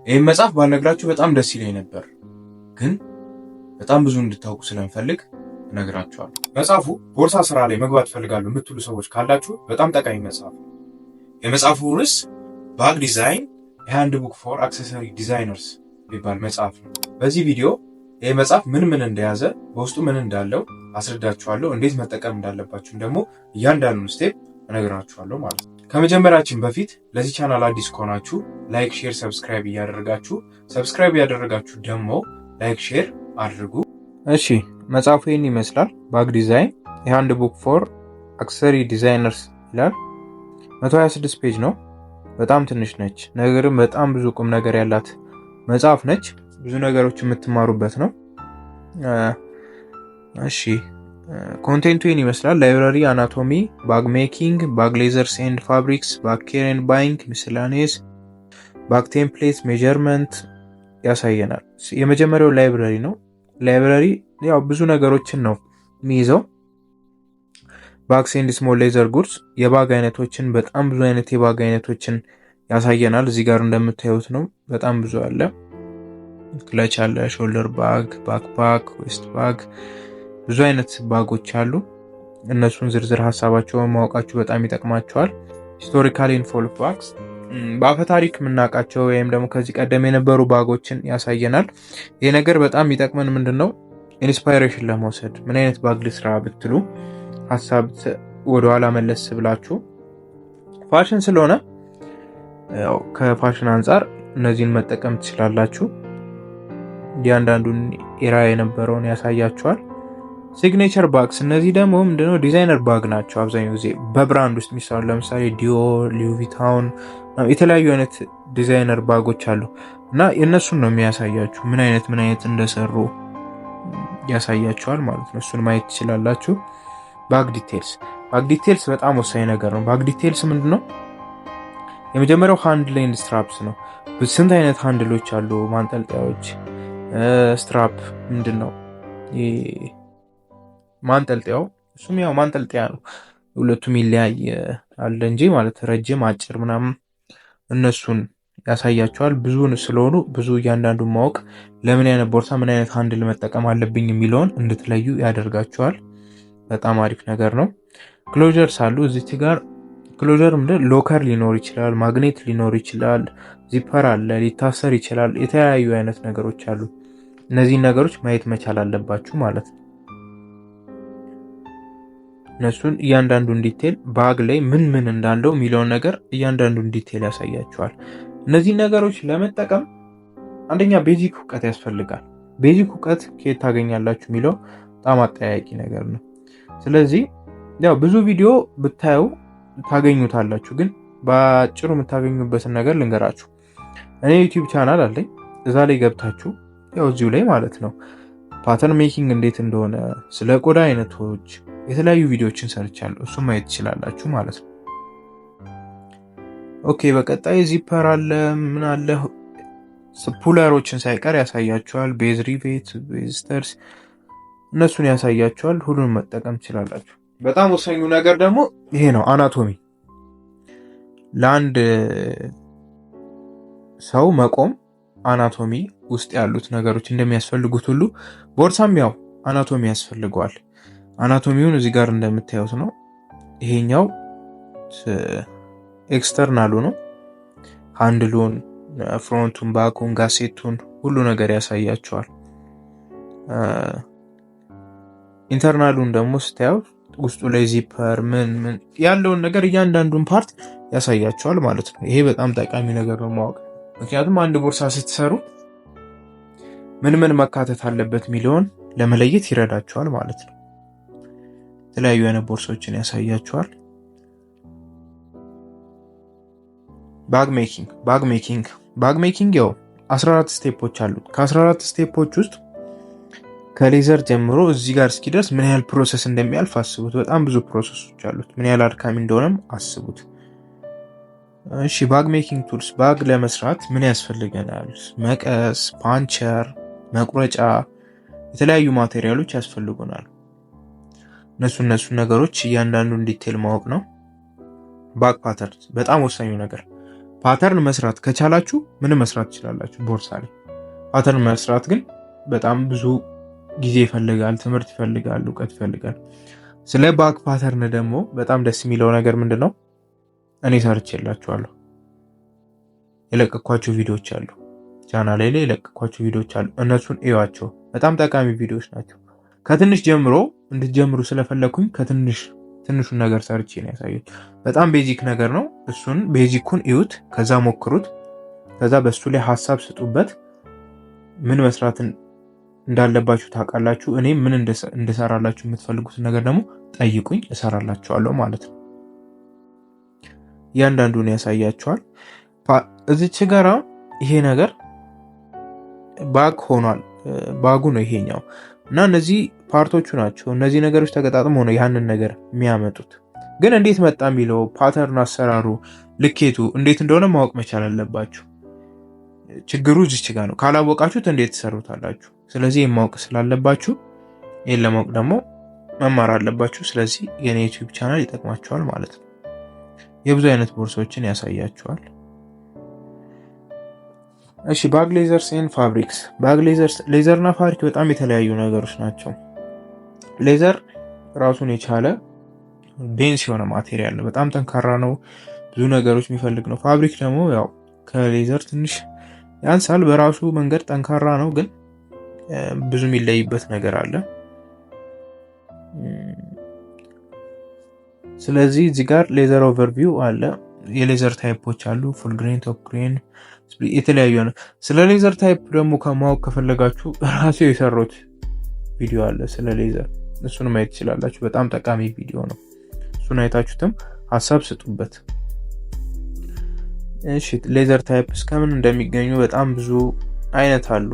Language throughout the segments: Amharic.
ይሄን መጽሐፍ ባልነግራችሁ በጣም ደስ ይለኝ ነበር፣ ግን በጣም ብዙ እንድታውቁ ስለምፈልግ እነግራችኋለሁ። መጽሐፉ ቦርሳ ስራ ላይ መግባት ፈልጋለሁ የምትሉ ሰዎች ካላችሁ በጣም ጠቃሚ መጽሐፍ ነው። የመጽሐፉ ርዕስ ባግ ዲዛይን ሃንድ ቡክ ፎር አክሰሰሪ ዲዛይነርስ የሚባል መጽሐፍ ነው። በዚህ ቪዲዮ ይህ መጽሐፍ ምን እንደያዘ በውስጡ ምን እንዳለው አስረዳችኋለሁ። እንዴት መጠቀም እንዳለባችሁም ደግሞ እያንዳንዱን ስቴፕ እነግራችኋለሁ ማለት ነው። ከመጀመራችን በፊት ለዚህ ቻናል አዲስ ከሆናችሁ ላይክ፣ ሼር፣ ሰብስክራይብ እያደረጋችሁ ሰብስክራይብ ያደረጋችሁ ደግሞ ላይክ፣ ሼር አድርጉ። እሺ መጽሐፉ ይህን ይመስላል። ባግ ዲዛይን ሃንድ ቡክ ፎር አክሰሰሪ ዲዛይነርስ ይላል። 126 ፔጅ ነው። በጣም ትንሽ ነች፣ ነገርም በጣም ብዙ ቁም ነገር ያላት መጽሐፍ ነች። ብዙ ነገሮች የምትማሩበት ነው። እሺ ኮንቴንቱ ይህን ይመስላል። ላይብራሪ፣ አናቶሚ፣ ባግ ሜኪንግ፣ ባግ ሌዘርስ ኤንድ ፋብሪክስ፣ ባግ ኬር ኤንድ ባይንግ፣ ሚስላኔስ፣ ባግ ቴምፕሌት፣ ሜጀርመንት ያሳየናል። የመጀመሪያው ላይብራሪ ነው። ላይብራሪ ያው ብዙ ነገሮችን ነው የሚይዘው። ባግስ ኤንድ ስሞል ሌዘር ጉድስ፣ የባግ አይነቶችን፣ በጣም ብዙ አይነት የባግ አይነቶችን ያሳየናል። እዚህ ጋር እንደምታዩት ነው። በጣም ብዙ አለ። ክለች አለ፣ ሾልደር ባግ፣ ባክፓክ፣ ዌስት ባግ፣ ብዙ አይነት ባጎች አሉ። እነሱን ዝርዝር ሀሳባቸውን ማወቃችሁ በጣም ይጠቅማቸዋል። ሂስቶሪካል ኢንፎ ኦፍ ባግስ፣ በአፈ ታሪክ የምናውቃቸው ወይም ደግሞ ከዚህ ቀደም የነበሩ ባጎችን ያሳየናል። ይህ ነገር በጣም ይጠቅመን ምንድነው ኢንስፓይሬሽን ለመውሰድ ምን አይነት ባግ ልስራ ብትሉ ሀሳብ ወደኋላ መለስ ብላችሁ ፋሽን ስለሆነ ያው ከፋሽን አንጻር እነዚህን መጠቀም ትችላላችሁ። እያንዳንዱን ኤራ የነበረውን ያሳያችኋል። ሲግኔቸር ባግስ፣ እነዚህ ደግሞ ምንድነው ዲዛይነር ባግ ናቸው። አብዛኛው ጊዜ በብራንድ ውስጥ የሚሰሩ ለምሳሌ ዲዮር፣ ሉዊ ቪታውን፣ የተለያዩ አይነት ዲዛይነር ባጎች አሉ እና የእነሱን ነው የሚያሳያችሁ። ምን አይነት እንደሰሩ ያሳያችኋል ማለት ነው። እሱን ማየት ትችላላችሁ። ባግ ዲቴልስ፣ ባግ ዲቴልስ በጣም ወሳኝ ነገር ነው። ባግ ዲቴልስ ምንድነው? የመጀመሪያው ሃንድል ኤንድ ስትራፕስ ነው። ስንት አይነት ሃንድሎች አሉ፣ ማንጠልጠያዎች። ስትራፕ ምንድነው? ማንጠልጠያው እሱም ያው ማንጠልጠያ ነው። ሁለቱም ይለያይ አለ እንጂ ማለት ረጅም፣ አጭር ምናምን እነሱን ያሳያቸዋል። ብዙ ስለሆኑ ብዙ እያንዳንዱን ማወቅ ለምን አይነት ቦርሳ ምን አይነት ሃንድል መጠቀም አለብኝ የሚለውን እንድትለዩ ያደርጋቸዋል። በጣም አሪፍ ነገር ነው። ክሎጀርስ አሉ እዚህ ጋር። ክሎጀር ምንድን ሎከር ሊኖር ይችላል፣ ማግኔት ሊኖር ይችላል፣ ዚፐር አለ፣ ሊታሰር ይችላል። የተለያዩ አይነት ነገሮች አሉ። እነዚህን ነገሮች ማየት መቻል አለባችሁ ማለት ነው። እነሱን እያንዳንዱን ዲቴል ባግ ላይ ምን እንዳለው የሚለውን ነገር እያንዳንዱን ዲቴል ያሳያችኋል። እነዚህን ነገሮች ለመጠቀም አንደኛ ቤዚክ እውቀት ያስፈልጋል። ቤዚክ እውቀት ከየት ታገኛላችሁ የሚለው በጣም አጠያያቂ ነገር ነው። ስለዚህ ያው ብዙ ቪዲዮ ብታዩ ታገኙታላችሁ፣ ግን በአጭሩ የምታገኙበትን ነገር ልንገራችሁ። እኔ ዩቲዩብ ቻናል አለኝ። እዛ ላይ ገብታችሁ ያው እዚሁ ላይ ማለት ነው ፓተርን ሜኪንግ እንዴት እንደሆነ ስለ ቆዳ አይነቶች የተለያዩ ቪዲዮዎችን ሰርቻለሁ። እሱም ማየት ትችላላችሁ ማለት ነው። ኦኬ በቀጣይ ዚፐር አለ፣ ምን አለ፣ ፑለሮችን ሳይቀር ያሳያችኋል። ቤዝ ሪቬት፣ ቤዝ ስተርስ እነሱን ያሳያችኋል። ሁሉንም መጠቀም ትችላላችሁ። በጣም ወሳኙ ነገር ደግሞ ይሄ ነው፣ አናቶሚ። ለአንድ ሰው መቆም አናቶሚ ውስጥ ያሉት ነገሮች እንደሚያስፈልጉት ሁሉ ቦርሳም ያው አናቶሚ ያስፈልገዋል። አናቶሚውን እዚህ ጋር እንደምታዩት ነው። ይሄኛው ኤክስተርናሉ ነው። ሃንድሉን፣ ፍሮንቱን፣ ባኩን፣ ጋሴቱን ሁሉ ነገር ያሳያቸዋል። ኢንተርናሉን ደግሞ ስታዩ ውስጡ ላይ ዚፐር ምን ያለውን ነገር እያንዳንዱን ፓርት ያሳያቸዋል ማለት ነው። ይሄ በጣም ጠቃሚ ነገር ነው ማወቅ። ምክንያቱም አንድ ቦርሳ ስትሰሩ ምን መካተት አለበት የሚለውን ለመለየት ይረዳቸዋል ማለት ነው። የተለያዩ አይነት ቦርሳዎችን ያሳያቸዋል። ባግ ሜኪንግ ያው 14 ስቴፖች አሉት። ከ14 ስቴፖች ውስጥ ከሌዘር ጀምሮ እዚህ ጋር እስኪደርስ ምን ያህል ፕሮሰስ እንደሚያልፍ አስቡት። በጣም ብዙ ፕሮሰሶች አሉት። ምን ያህል አድካሚ እንደሆነም አስቡት። እሺ ባግ ሜኪንግ ቱልስ፣ ባግ ለመስራት ምን ያስፈልገናል? መቀስ፣ ፓንቸር፣ መቁረጫ፣ የተለያዩ ማቴሪያሎች ያስፈልጉናል። እነሱ ነገሮች እያንዳንዱን ዲቴል ማወቅ ነው። ባግ ፓተርን በጣም ወሳኙ ነገር ፓተርን መስራት ከቻላችሁ ምንም መስራት ትችላላችሁ ቦርሳ ላይ። ፓተርን መስራት ግን በጣም ብዙ ጊዜ ይፈልጋል፣ ትምህርት ይፈልጋል፣ እውቀት ይፈልጋል። ስለ ባክ ፓተርን ደግሞ በጣም ደስ የሚለው ነገር ምንድነው? እኔ ሰርቼላችኋለሁ። የለቀኳቸው ቪዲዮዎች አሉ፣ ቻናሌ ላይ የለቀኳቸው ቪዲዮዎች አሉ። እነሱን እዩዋቸው። በጣም ጠቃሚ ቪዲዮዎች ናቸው። ከትንሽ ጀምሮ እንድትጀምሩ ስለፈለኩኝ ትንሹን ነገር ሰርቼ ነው ያሳየሁት። በጣም ቤዚክ ነገር ነው። እሱን ቤዚኩን እዩት፣ ከዛ ሞክሩት፣ ከዛ በሱ ላይ ሀሳብ ስጡበት። ምን መስራት እንዳለባችሁ ታውቃላችሁ። እኔ ምን እንድሰራላችሁ የምትፈልጉትን ነገር ደግሞ ጠይቁኝ፣ እሰራላችኋለሁ ማለት ነው። እያንዳንዱን ያሳያችኋል። እዚች ጋራ ይሄ ነገር ባግ ሆኗል። ባጉ ነው ይሄኛው እና እነዚህ ፓርቶቹ ናቸው። እነዚህ ነገሮች ተገጣጥመው ነው ያንን ነገር የሚያመጡት። ግን እንዴት መጣ የሚለው ፓተርን፣ አሰራሩ፣ ልኬቱ እንዴት እንደሆነ ማወቅ መቻል አለባችሁ። ችግሩ እዚች ጋር ነው። ካላወቃችሁት እንዴት ትሰሩታላችሁ? ስለዚህ የማወቅ ስላለባችሁ ይህን ለማወቅ ደግሞ መማር አለባችሁ። ስለዚህ የኔ ዩቲዩብ ቻናል ይጠቅማችኋል ማለት ነው። የብዙ አይነት ቦርሳዎችን ያሳያችኋል። እሺ ባግ ሌዘርስ ኤንድ ፋብሪክስ። ባግ ሌዘር እና ፋብሪክ በጣም የተለያዩ ነገሮች ናቸው። ሌዘር ራሱን የቻለ ዴንስ የሆነ ማቴሪያል ነው። በጣም ጠንካራ ነው። ብዙ ነገሮች የሚፈልግ ነው። ፋብሪክ ደግሞ ያው ከሌዘር ትንሽ ያንሳል። በራሱ መንገድ ጠንካራ ነው፣ ግን ብዙ የሚለይበት ነገር አለ። ስለዚህ እዚህ ጋር ሌዘር ኦቨርቪው አለ። የሌዘር ታይፖች አሉ። ፉል ግሬን፣ ቶፕ ግሬን፣ የተለያዩ ነው። ስለ ሌዘር ታይፕ ደግሞ ከማወቅ ከፈለጋችሁ ራሱ የሰሩት ቪዲዮ አለ ስለ ሌዘር። እሱን ማየት ትችላላችሁ። በጣም ጠቃሚ ቪዲዮ ነው። እሱን አይታችሁትም ሀሳብ ስጡበት። እሺ ሌዘር ታይፕ እስከምን እንደሚገኙ በጣም ብዙ አይነት አሉ።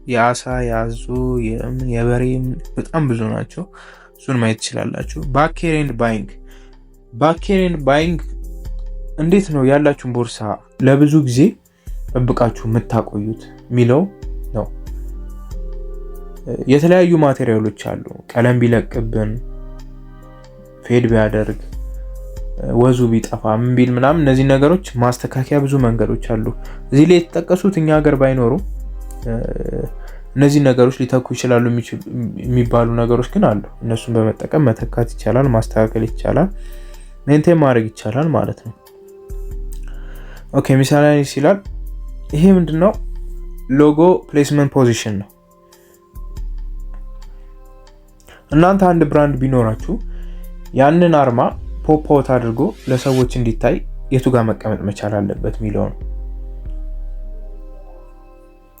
የአሳ፣ የአዞ፣ የበሬ በጣም ብዙ ናቸው። እሱን ማየት ትችላላችሁ። ባክ ኬር ኤንድ ባይንግ። ባክ ኬር ኤንድ ባይንግ እንዴት ነው ያላችሁን ቦርሳ ለብዙ ጊዜ ጠብቃችሁ የምታቆዩት የሚለው ነው። የተለያዩ ማቴሪያሎች አሉ። ቀለም ቢለቅብን፣ ፌድ ቢያደርግ፣ ወዙ ቢጠፋ፣ ምን ቢል ምናምን እነዚህ ነገሮች ማስተካከያ ብዙ መንገዶች አሉ። እዚህ ላይ የተጠቀሱት እኛ ሀገር ባይኖሩ እነዚህ ነገሮች ሊተኩ ይችላሉ የሚባሉ ነገሮች ግን አሉ። እነሱን በመጠቀም መተካት ይቻላል፣ ማስተካከል ይቻላል፣ ሜንቴን ማድረግ ይቻላል ማለት ነው። ኦኬ ሚስላኒየስ ይላል። ይሄ ምንድነው? ሎጎ ፕሌስመንት ፖዚሽን ነው። እናንተ አንድ ብራንድ ቢኖራችሁ ያንን አርማ ፖፕ አውት አድርጎ ለሰዎች እንዲታይ የቱ ጋር መቀመጥ መቻል አለበት የሚለው ነው።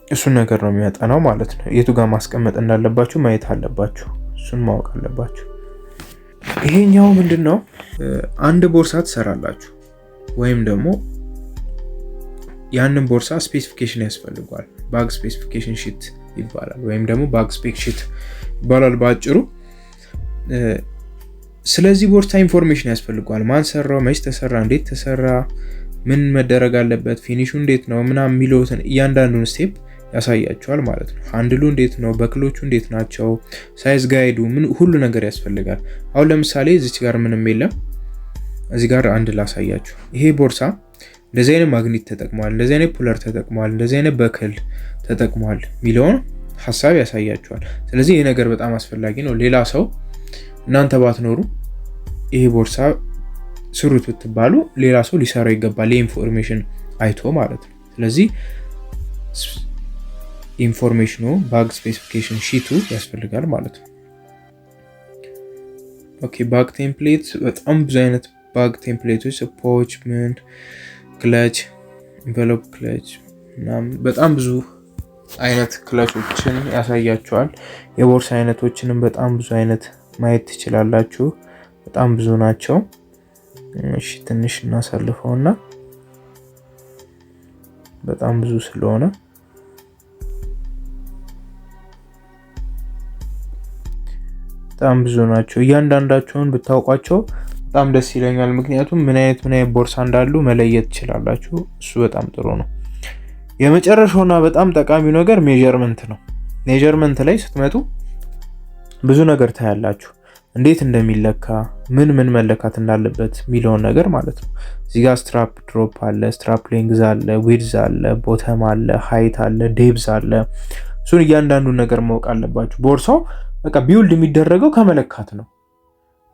እሱን ነገር ነው የሚያጠናው ማለት ነው። የቱ ጋር ማስቀመጥ እንዳለባችሁ ማየት አለባችሁ። እሱን ማወቅ አለባችሁ። ይሄኛው ምንድነው? አንድ ቦርሳ ትሰራላችሁ ወይም ደግሞ ያንን ቦርሳ ስፔሲፊኬሽን ያስፈልጓል። ባግ ስፔሲፊኬሽን ሺት ይባላል ወይም ደግሞ ባግ ስፔክ ሺት ይባላል ባጭሩ። ስለዚህ ቦርሳ ኢንፎርሜሽን ያስፈልጓል። ማን ሰራው፣ መች ተሰራ፣ እንዴት ተሰራ፣ ምን መደረግ አለበት፣ ፊኒሹ እንዴት ነው ምናምን የሚሉትን እያንዳንዱን ስቴፕ ያሳያቸዋል ማለት ነው። ሃንድሉ እንዴት ነው፣ በክሎቹ እንዴት ናቸው፣ ሳይዝ ጋይዱ፣ ምን ሁሉ ነገር ያስፈልጋል። አሁን ለምሳሌ እዚች ጋር ምንም የለም። እዚህ ጋር አንድ ላሳያችሁ። ይሄ ቦርሳ እንደዚህ አይነት ማግኔት ተጠቅሟል፣ እንደዚህ አይነት ፑለር ተጠቅሟል፣ እንደዚህ አይነት በክል ተጠቅሟል የሚለውን ሐሳብ ያሳያቸዋል። ስለዚህ ይሄ ነገር በጣም አስፈላጊ ነው። ሌላ ሰው እናንተ ባትኖሩ ይሄ ቦርሳ ስሩት ብትባሉ ሌላ ሰው ሊሰራው ይገባል፣ ኢንፎርሜሽን አይቶ ማለት ነው። ስለዚህ ኢንፎርሜሽኑ ባግ ስፔሲፊኬሽን ሺቱ ያስፈልጋል ማለት ነው። ኦኬ ባግ ቴምፕሌት፣ በጣም ብዙ አይነት ባግ ቴምፕሌቶች፣ ፖች፣ ምን ክለች፣ ኢንቨሎፕ ክለች ምናምን በጣም ብዙ አይነት ክለቾችን ያሳያቸዋል። የቦርሳ አይነቶችንም በጣም ብዙ አይነት ማየት ትችላላችሁ። በጣም ብዙ ናቸው። እሺ ትንሽ እናሳልፈውና በጣም ብዙ ስለሆነ በጣም ብዙ ናቸው። እያንዳንዳቸውን ብታውቋቸው በጣም ደስ ይለኛል። ምክንያቱም ምን አይነት ቦርሳ እንዳሉ መለየት ትችላላችሁ። እሱ በጣም ጥሩ ነው። የመጨረሻውና በጣም ጠቃሚው ነገር ሜዠርመንት ነው። ሜዠርመንት ላይ ስትመጡ ብዙ ነገር ታያላችሁ። እንዴት እንደሚለካ፣ ምን መለካት እንዳለበት የሚለውን ነገር ማለት ነው። እዚህ ጋር ስትራፕ ድሮፕ አለ፣ ስትራፕ ሌንግዝ አለ፣ ዊድዝ አለ፣ ቦተም አለ፣ ሃይት አለ፣ ዴብዝ አለ። እሱን እያንዳንዱን ነገር ማወቅ አለባችሁ። ቦርሳው በቃ ቢውልድ የሚደረገው ከመለካት ነው።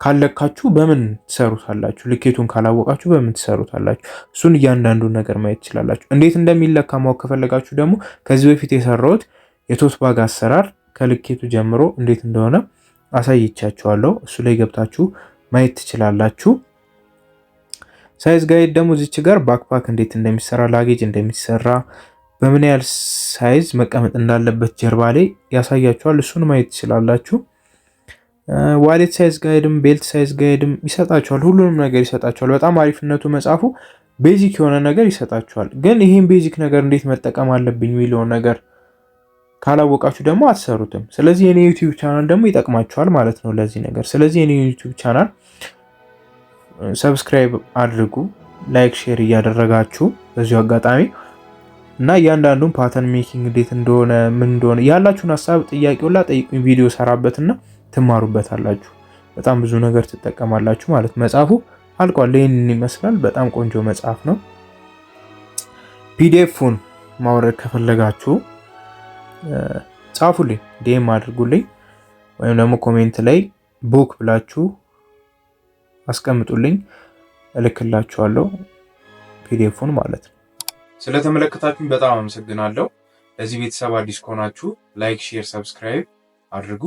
ካለካችሁ በምን ትሰሩታላችሁ? ልኬቱን ካላወቃችሁ በምን ትሰሩታላችሁ? እሱን እያንዳንዱን ነገር ማየት ትችላላችሁ። እንዴት እንደሚለካ ማወቅ ከፈለጋችሁ ደግሞ ከዚህ በፊት የሰራሁት የቶት ባግ አሰራር ከልኬቱ ጀምሮ እንዴት እንደሆነ አሳይቻችኋለሁ። እሱ ላይ ገብታችሁ ማየት ትችላላችሁ። ሳይዝ ጋይድ ደግሞ እዚች ጋር ባክፓክ እንዴት እንደሚሰራ፣ ላጌጅ እንደሚሰራ፣ በምን ያህል ሳይዝ መቀመጥ እንዳለበት ጀርባ ላይ ያሳያችኋል። እሱን ማየት ትችላላችሁ። ዋሌት ሳይዝ ጋይድም ቤልት ሳይዝ ጋይድም ይሰጣችኋል። ሁሉንም ነገር ይሰጣችኋል። በጣም አሪፍነቱ መጽሐፉ ቤዚክ የሆነ ነገር ይሰጣችኋል። ግን ይህን ቤዚክ ነገር እንዴት መጠቀም አለብኝ የሚለውን ነገር ካላወቃችሁ ደግሞ አትሰሩትም። ስለዚህ የኔ ዩቲዩብ ቻናል ደግሞ ይጠቅማችኋል ማለት ነው ለዚህ ነገር። ስለዚህ የኔ ዩቲዩብ ቻናል ሰብስክራይብ አድርጉ፣ ላይክ ሼር እያደረጋችሁ በዚሁ አጋጣሚ እና እያንዳንዱን ፓተርን ሜኪንግ እንዴት እንደሆነ ምን እንደሆነ ያላችሁን ሀሳብ ጥያቄውላ ጠይቁኝ። ቪዲዮ ሰራበትና ትማሩበታላችሁ። በጣም ብዙ ነገር ትጠቀማላችሁ ማለት። መጽሐፉ አልቋል። ይህንን ይመስላል። በጣም ቆንጆ መጽሐፍ ነው። ፒዲኤፉን ማውረድ ከፈለጋችሁ ጻፉልኝ፣ ዲኤም አድርጉልኝ፣ ወይም ደግሞ ኮሜንት ላይ ቡክ ብላችሁ አስቀምጡልኝ፣ እልክላችኋለሁ ፒዲኤፉን ማለት ነው። ስለተመለከታችሁኝ በጣም አመሰግናለሁ። ለዚህ ቤተሰብ አዲስ ከሆናችሁ ላይክ፣ ሼር፣ ሰብስክራይብ አድርጉ።